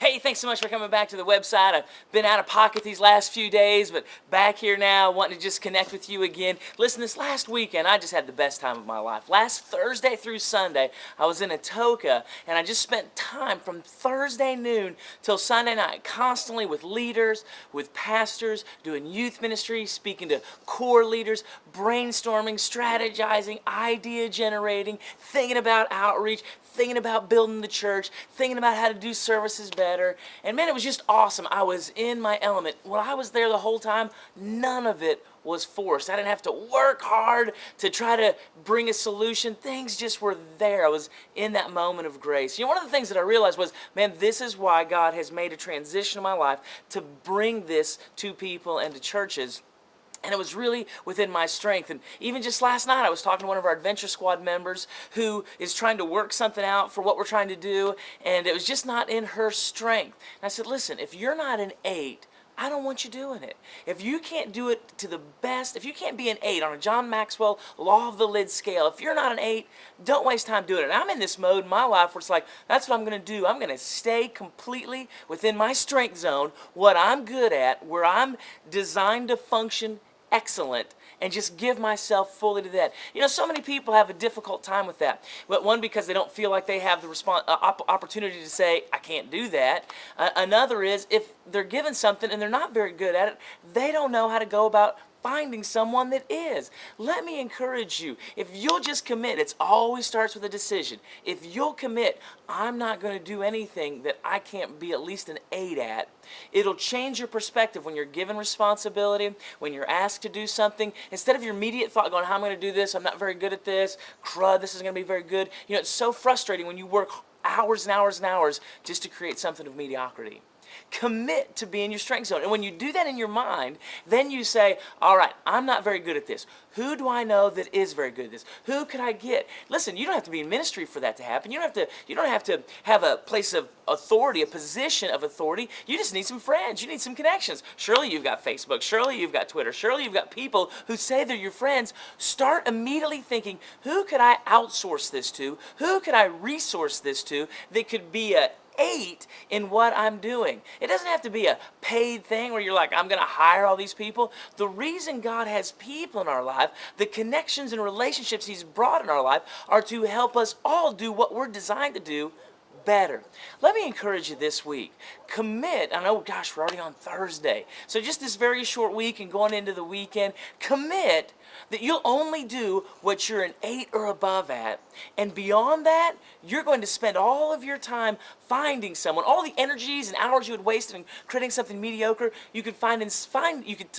Hey, thanks so much for coming back to the website. I've been out of pocket these last few days, but back here now, wanting to just connect with you again. Listen, this last weekend, I just had the best time of my life. Last Thursday through Sunday, I was in Atoka, and I just spent time from Thursday noon till Sunday night, constantly with leaders, with pastors, doing youth ministry, speaking to core leaders, brainstorming, strategizing, idea generating, thinking about outreach, thinking about building the church, thinking about how to do services better. And man, it was just awesome. I was in my element. When I was there the whole time, none of it was forced. I didn't have to work hard to try to bring a solution. Things just were there. I was in that moment of grace. You know, one of the things that I realized was, man, this is why God has made a transition in my life to bring this to people and to churches. And it was really within my strength. And even just last night, I was talking to one of our Adventure Squad members who is trying to work something out for what we're trying to do, and it was just not in her strength. And I said, listen, if you're not an 8, I don't want you doing it. If you can't do it to the best, if you can't be an 8 on a John Maxwell law of the lid scale, if you're not an 8, don't waste time doing it. And I'm in this mode in my life where it's like, that's what I'm going to do. I'm going to stay completely within my strength zone, what I'm good at, where I'm designed to function excellent, and just give myself fully to that. You know, so many people have a difficult time with that. But one, because they don't feel like they have the opportunity to say, I can't do that. Another is, if they're given something and they're not very good at it, they don't know how to go about finding someone that is. Let me encourage you, if you'll just commit, it always starts with a decision. If you'll commit, I'm not going to do anything that I can't be at least an 8 at, it'll change your perspective when you're given responsibility, when you're asked to do something. Instead of your immediate thought going, how am I going to do this? I'm not very good at this. Crud, this isn't going to be very good. You know, it's so frustrating when you work hours and hours and hours just to create something of mediocrity. Commit to being your strength zone. And when you do that in your mind, then you say, all right, I'm not very good at this. Who do I know that is very good at this? Who could I get? Listen, you don't have to be in ministry for that to happen. You don't have to have a place of authority, a position of authority. You just need some friends. You need some connections. Surely you've got Facebook. Surely you've got Twitter. Surely you've got people who say they're your friends. Start immediately thinking, who could I outsource this to? Who could I resource this to that could be a 8 in what I'm doing? It doesn't have to be a paid thing where you're like, I'm going to hire all these people. The reason God has people in our life, the connections and relationships He's brought in our life, are to help us all do what we're designed to do better. Let me encourage you this week. Commit. I know, gosh, we're already on Thursday. So just this very short week and going into the weekend, commit that you'll only do what you're an 8 or above at. And beyond that, you're going to spend all of your time finding someone. All the energies and hours you would waste in creating something mediocre, you could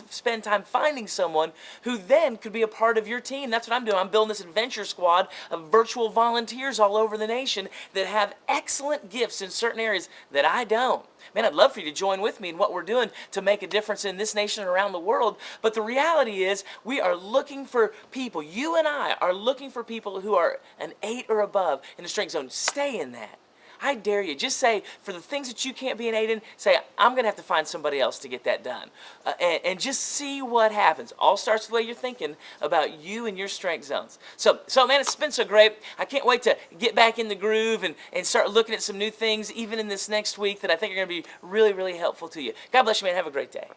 spend time finding someone who then could be a part of your team. That's what I'm doing. I'm building this adventure squad of virtual volunteers all over the nation that have excellent gifts in certain areas that I don't. Man, I'd love for you to join with me in what we're doing to make a difference in this nation and around the world. But the reality is, we are looking for people. You and I are looking for people who are an 8 or above in the strength zone. Stay in that. I dare you. Just say, for the things that you can't be an 8 in, say, I'm going to have to find somebody else to get that done. And just see what happens. All starts with the way you're thinking about you and your strength zones. So man, it's been so great. I can't wait to get back in the groove and start looking at some new things, even in this next week, that I think are going to be really, really helpful to you. God bless you, man. Have a great day.